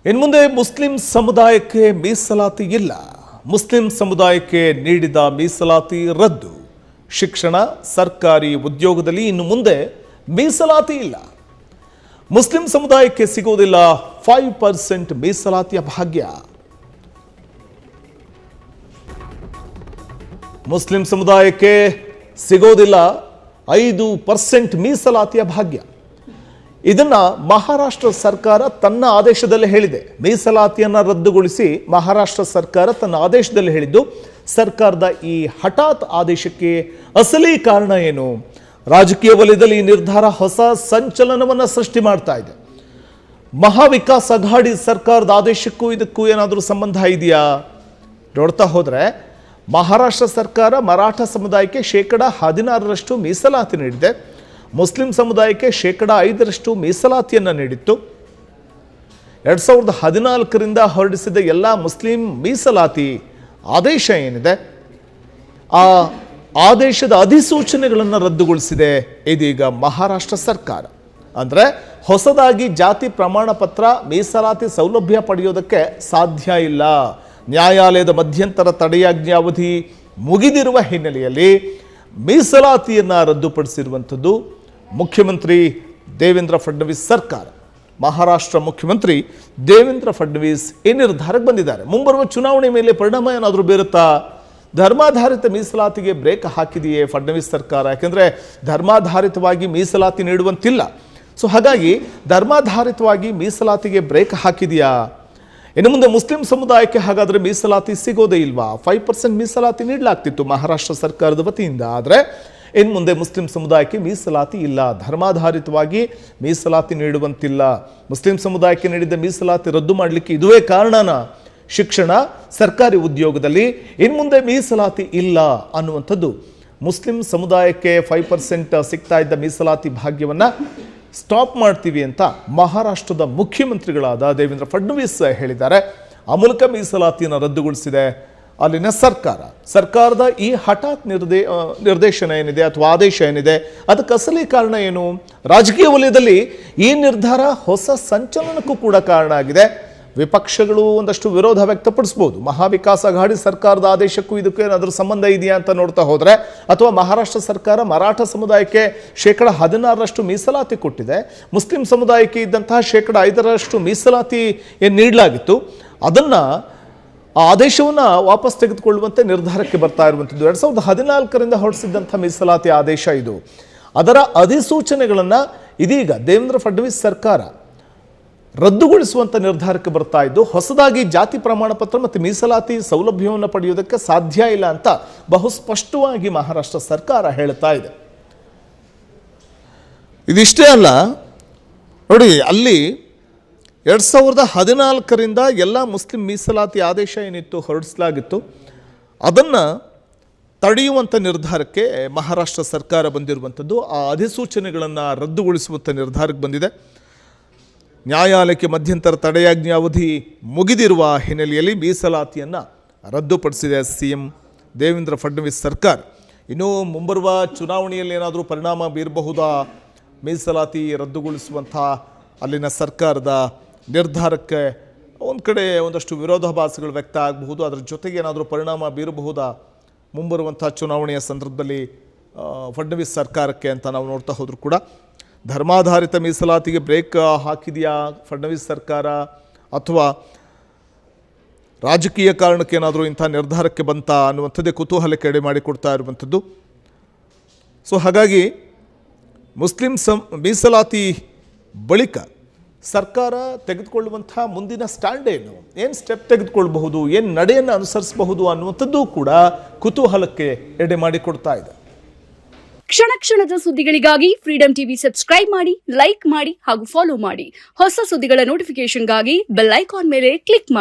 ಇನ್ನು ಮುಂದೆ ಮುಸ್ಲಿಂ ಸಮುದಾಯಕ್ಕೆ ಮೀಸಲಾತಿ ಇಲ್ಲ. ಮುಸ್ಲಿಂ ಸಮುದಾಯಕ್ಕೆ ನೀಡಿದ ಮೀಸಲಾತಿ ರದ್ದು. ಶಿಕ್ಷಣ, ಸರ್ಕಾರಿ ಉದ್ಯೋಗದಲ್ಲಿ ಇನ್ನು ಮುಂದೆ ಮೀಸಲಾತಿ ಇಲ್ಲ. ಮುಸ್ಲಿಂ ಸಮುದಾಯಕ್ಕೆ ಸಿಗೋದಿಲ್ಲ 5% ಮೀಸಲಾತಿಯ ಭಾಗ್ಯ. ಮುಸ್ಲಿಂ ಸಮುದಾಯಕ್ಕೆ ಸಿಗೋದಿಲ್ಲ 5% ಮೀಸಲಾತಿಯ ಭಾಗ್ಯ. ಇದನ್ನ ಮಹಾರಾಷ್ಟ್ರ ಸರ್ಕಾರ ತನ್ನ ಆದೇಶದಲ್ಲಿ ಹೇಳಿದೆ. ಮೀಸಲಾತಿಯನ್ನು ರದ್ದುಗೊಳಿಸಿ ಮಹಾರಾಷ್ಟ್ರ ಸರ್ಕಾರ ತನ್ನ ಆದೇಶದಲ್ಲಿ ಹೇಳಿದ್ದು. ಸರ್ಕಾರದ ಈ ಹಠಾತ್ ಆದೇಶಕ್ಕೆ ಅಸಲಿ ಕಾರಣ ಏನು? ರಾಜಕೀಯ ವಲಯದಲ್ಲಿ ಈ ನಿರ್ಧಾರ ಹೊಸ ಸಂಚಲನವನ್ನು ಸೃಷ್ಟಿ ಮಾಡ್ತಾ ಇದೆ. ಮಹಾವಿಕಾಸ್ ಅಘಾಡಿ ಸರ್ಕಾರದ ಆದೇಶಕ್ಕೂ ಇದಕ್ಕೂ ಏನಾದರೂ ಸಂಬಂಧ ಇದೆಯಾ? ನೋಡ್ತಾ ಹೋದ್ರೆ ಮಹಾರಾಷ್ಟ್ರ ಸರ್ಕಾರ ಮರಾಠ ಸಮುದಾಯಕ್ಕೆ 16% ಮೀಸಲಾತಿ ನೀಡಿದೆ. ಮುಸ್ಲಿಂ ಸಮುದಾಯಕ್ಕೆ 5% ಮೀಸಲಾತಿಯನ್ನು ನೀಡಿತ್ತು. 2014ರಿಂದ ಹೊರಡಿಸಿದ ಎಲ್ಲ ಮುಸ್ಲಿಂ ಮೀಸಲಾತಿ ಆದೇಶ ಏನಿದೆ, ಆ ಆದೇಶದ ಅಧಿಸೂಚನೆಗಳನ್ನು ರದ್ದುಗೊಳಿಸಿದೆ ಇದೀಗ ಮಹಾರಾಷ್ಟ್ರ ಸರ್ಕಾರ. ಅಂದರೆ ಹೊಸದಾಗಿ ಜಾತಿ ಪ್ರಮಾಣ ಪತ್ರ ಮೀಸಲಾತಿ ಸೌಲಭ್ಯ ಪಡೆಯೋದಕ್ಕೆ ಸಾಧ್ಯ ಇಲ್ಲ. ನ್ಯಾಯಾಲಯದ ಮಧ್ಯಂತರ ತಡೆಯಾಜ್ಞೆ ಅವಧಿ ಮುಗಿದಿರುವ ಹಿನ್ನೆಲೆಯಲ್ಲಿ ಮೀಸಲಾತಿಯನ್ನು ರದ್ದುಪಡಿಸಿರುವಂಥದ್ದು ಮುಖ್ಯಮಂತ್ರಿ ದೇವೇಂದ್ರ ಫಡ್ನವೀಸ್ ಸರ್ಕಾರ. ಮಹಾರಾಷ್ಟ್ರ ಮುಖ್ಯಮಂತ್ರಿ ದೇವೇಂದ್ರ ಫಡ್ನವೀಸ್ ಈ ನಿರ್ಧಾರಕ್ಕೆ ಬಂದಿದ್ದಾರೆ. ಮುಂಬರುವ ಚುನಾವಣೆ ಮೇಲೆ ಪರಿಣಾಮ ಏನಾದರೂ ಬೀರುತ್ತಾ? ಧರ್ಮಾಧಾರಿತ ಮೀಸಲಾತಿಗೆ ಬ್ರೇಕ್ ಹಾಕಿದೆಯೇ ಫಡ್ನವೀಸ್ ಸರ್ಕಾರ? ಯಾಕೆಂದರೆ ಧರ್ಮಾಧಾರಿತವಾಗಿ ಮೀಸಲಾತಿ ನೀಡುವಂತಿಲ್ಲ. ಸೊ ಹಾಗಾಗಿ ಧರ್ಮಾಧಾರಿತವಾಗಿ ಮೀಸಲಾತಿಗೆ ಬ್ರೇಕ್ ಹಾಕಿದೆಯಾ? ಇನ್ನು ಮುಂದೆ ಮುಸ್ಲಿಂ ಸಮುದಾಯಕ್ಕೆ ಹಾಗಾದರೆ ಮೀಸಲಾತಿ ಸಿಗೋದೇ ಇಲ್ವಾ? 5% ಮೀಸಲಾತಿ ನೀಡಲಾಗ್ತಿತ್ತು ಮಹಾರಾಷ್ಟ್ರ ಸರ್ಕಾರದ ವತಿಯಿಂದ. ಆದರೆ ಇನ್ನು ಮುಂದೆ ಮುಸ್ಲಿಂ ಸಮುದಾಯಕ್ಕೆ ಮೀಸಲಾತಿ ಇಲ್ಲ. ಧರ್ಮಾಧಾರಿತವಾಗಿ ಮೀಸಲಾತಿ ನೀಡುವಂತಿಲ್ಲ. ಮುಸ್ಲಿಂ ಸಮುದಾಯಕ್ಕೆ ನೀಡಿದ ಮೀಸಲಾತಿ ರದ್ದು ಮಾಡಲಿಕ್ಕೆ ಇದುವೇ ಕಾರಣನ? ಶಿಕ್ಷಣ, ಸರ್ಕಾರಿ ಉದ್ಯೋಗದಲ್ಲಿ ಇನ್ನು ಮುಂದೆ ಮೀಸಲಾತಿ ಇಲ್ಲ ಅನ್ನುವಂಥದ್ದು. ಮುಸ್ಲಿಂ ಸಮುದಾಯಕ್ಕೆ 5% ಸಿಗ್ತಾ ಇದ್ದ ಮೀಸಲಾತಿ ಭಾಗ್ಯವನ್ನು ಸ್ಟಾಪ್ ಮಾಡ್ತೀವಿ ಅಂತ ಮಹಾರಾಷ್ಟ್ರದ ಮುಖ್ಯಮಂತ್ರಿಗಳಾದ ದೇವೇಂದ್ರ ಫಡ್ನವೀಸ್ ಹೇಳಿದ್ದಾರೆ. ಆ ಮೂಲಕ ಮೀಸಲಾತಿಯನ್ನು ರದ್ದುಗೊಳಿಸಿದೆ ಅಲ್ಲಿನ ಸರ್ಕಾರ. ಸರ್ಕಾರದ ಈ ಹಠಾತ್ ನಿರ್ದೇಶನ ಏನಿದೆ ಅಥವಾ ಆದೇಶ ಏನಿದೆ, ಅದಕ್ಕೆ ಅಸಲಿ ಕಾರಣ ಏನು? ರಾಜಕೀಯ ವಲಯದಲ್ಲಿ ಈ ನಿರ್ಧಾರ ಹೊಸ ಸಂಚಲನಕ್ಕೂ ಕೂಡ ಕಾರಣ ಆಗಿದೆ. ವಿಪಕ್ಷಗಳು ಒಂದಷ್ಟು ವಿರೋಧ ವ್ಯಕ್ತಪಡಿಸಬಹುದು. ಮಹಾವಿಕಾಸ್ ಅಘಾಡಿ ಸರ್ಕಾರದ ಆದೇಶಕ್ಕೂ ಇದಕ್ಕೂ ಏನಾದರೂ ಸಂಬಂಧ ಇದೆಯಾ ಅಂತ ನೋಡ್ತಾ ಹೋದರೆ, ಅಥವಾ ಮಹಾರಾಷ್ಟ್ರ ಸರ್ಕಾರ ಮರಾಠ ಸಮುದಾಯಕ್ಕೆ 16% ಮೀಸಲಾತಿ ಕೊಟ್ಟಿದೆ, ಮುಸ್ಲಿಂ ಸಮುದಾಯಕ್ಕೆ ಇದ್ದಂತಹ 5% ಮೀಸಲಾತಿ ಏನು ನೀಡಲಾಗಿತ್ತು, ಅದನ್ನು ಆ ಆದೇಶವನ್ನು ವಾಪಸ್ ತೆಗೆದುಕೊಳ್ಳುವಂತೆ ನಿರ್ಧಾರಕ್ಕೆ ಬರ್ತಾ ಇರುವಂಥದ್ದು. 2014ರಿಂದ ಹೊರಡಿಸಿದ್ದಂಥ ಮೀಸಲಾತಿ ಆದೇಶ ಇದು. ಅದರ ಅಧಿಸೂಚನೆಗಳನ್ನು ಇದೀಗ ದೇವೇಂದ್ರ ಫಡ್ನವೀಸ್ ಸರ್ಕಾರ ರದ್ದುಗೊಳಿಸುವಂಥ ನಿರ್ಧಾರಕ್ಕೆ ಬರ್ತಾ ಇದ್ದು, ಹೊಸದಾಗಿ ಜಾತಿ ಪ್ರಮಾಣ ಪತ್ರ ಮತ್ತು ಮೀಸಲಾತಿ ಸೌಲಭ್ಯವನ್ನು ಪಡೆಯುವುದಕ್ಕೆ ಸಾಧ್ಯ ಇಲ್ಲ ಅಂತ ಬಹು ಸ್ಪಷ್ಟವಾಗಿ ಮಹಾರಾಷ್ಟ್ರ ಸರ್ಕಾರ ಹೇಳ್ತಾ ಇದೆ. ಇದಿಷ್ಟೇ ಅಲ್ಲ ನೋಡಿ, ಅಲ್ಲಿ 2014ರಿಂದ ಎಲ್ಲ ಮುಸ್ಲಿಂ ಮೀಸಲಾತಿ ಆದೇಶ ಏನಿತ್ತು ಹೊರಡಿಸಲಾಗಿತ್ತು, ಅದನ್ನು ತಡೆಯುವಂಥ ನಿರ್ಧಾರಕ್ಕೆ ಮಹಾರಾಷ್ಟ್ರ ಸರ್ಕಾರ ಬಂದಿರುವಂಥದ್ದು. ಆ ಅಧಿಸೂಚನೆಗಳನ್ನು ರದ್ದುಗೊಳಿಸುವಂಥ ನಿರ್ಧಾರಕ್ಕೆ ಬಂದಿದೆ. ನ್ಯಾಯಾಲಯಕ್ಕೆ ಮಧ್ಯಂತರ ತಡೆಯಾಜ್ಞೆ ಅವಧಿ ಮುಗಿದಿರುವ ಹಿನ್ನೆಲೆಯಲ್ಲಿ ಮೀಸಲಾತಿಯನ್ನು ರದ್ದುಪಡಿಸಿದೆ ಸಿಎಂ ದೇವೇಂದ್ರ ಫಡ್ನವೀಸ್ ಸರ್ಕಾರ. ಇನ್ನು ಮುಂಬರುವ ಚುನಾವಣೆಯಲ್ಲಿ ಏನಾದರೂ ಪರಿಣಾಮ ಬೀರಬಹುದಾ ಮೀಸಲಾತಿ ರದ್ದುಗೊಳಿಸುವಂಥ ಅಲ್ಲಿನ ಸರ್ಕಾರದ ನಿರ್ಧಾರಕ್ಕೆ? ಒಂದು ಕಡೆ ಒಂದಷ್ಟು ವಿರೋಧಾಭಾಸಗಳು ವ್ಯಕ್ತ ಆಗಬಹುದು. ಅದರ ಜೊತೆಗೆ ಏನಾದರೂ ಪರಿಣಾಮ ಬೀರಬಹುದಾ ಮುಂಬರುವಂಥ ಚುನಾವಣೆಯ ಸಂದರ್ಭದಲ್ಲಿ ಫಡ್ನವೀಸ್ ಸರ್ಕಾರಕ್ಕೆ ಅಂತ ನಾವು ನೋಡ್ತಾ ಹೋದರೂ ಕೂಡ, ಧರ್ಮಾಧಾರಿತ ಮೀಸಲಾತಿಗೆ ಬ್ರೇಕ್ ಹಾಕಿದೆಯಾ ಫಡ್ನವೀಸ್ ಸರ್ಕಾರ, ಅಥವಾ ರಾಜಕೀಯ ಕಾರಣಕ್ಕೆ ಏನಾದರೂ ಇಂಥ ನಿರ್ಧಾರಕ್ಕೆ ಬಂತ ಅನ್ನುವಂಥದ್ದೇ ಕುತೂಹಲಕ್ಕೆ ಎಡೆ ಮಾಡಿಕೊಡ್ತಾ ಇರುವಂಥದ್ದು. ಸೊ ಹಾಗಾಗಿ ಮುಸ್ಲಿಂ ಮೀಸಲಾತಿ ಬಳಿಕ ಸರ್ಕಾರ ತೆಗೆದುಕೊಳ್ಳುವಂಥ ಮುಂದಿನ ಸ್ಟ್ಯಾಂಡ್ ಏನು ಸ್ಟೆಪ್ ತೆಗೆದುಕೊಳ್ಳಬಹುದು, ಏನು ನಡೆಯನ್ನು ಅನುಸರಿಸಬಹುದು ಅನ್ನುವಂಥದ್ದು ಕೂಡ ಕುತೂಹಲಕ್ಕೆ ಎಡೆ ಮಾಡಿಕೊಡ್ತಾ ಇದೆ. ಕ್ಷಣ ಕ್ಷಣದ ಸುದ್ದಿಗಳಿಗಾಗಿ ಫ್ರೀಡಂ ಟಿವಿ ಸಬ್ಸ್ಕ್ರೈಬ್ ಮಾಡಿ, ಲೈಕ್ ಮಾಡಿ ಹಾಗೂ ಫಾಲೋ ಮಾಡಿ. ಹೊಸ ಸುದ್ದಿಗಳ ನೋಟಿಫಿಕೇಶನ್ಗಾಗಿ ಬೆಲ್ ಐಕಾನ್ ಮೇಲೆ ಕ್ಲಿಕ್ ಮಾಡಿ.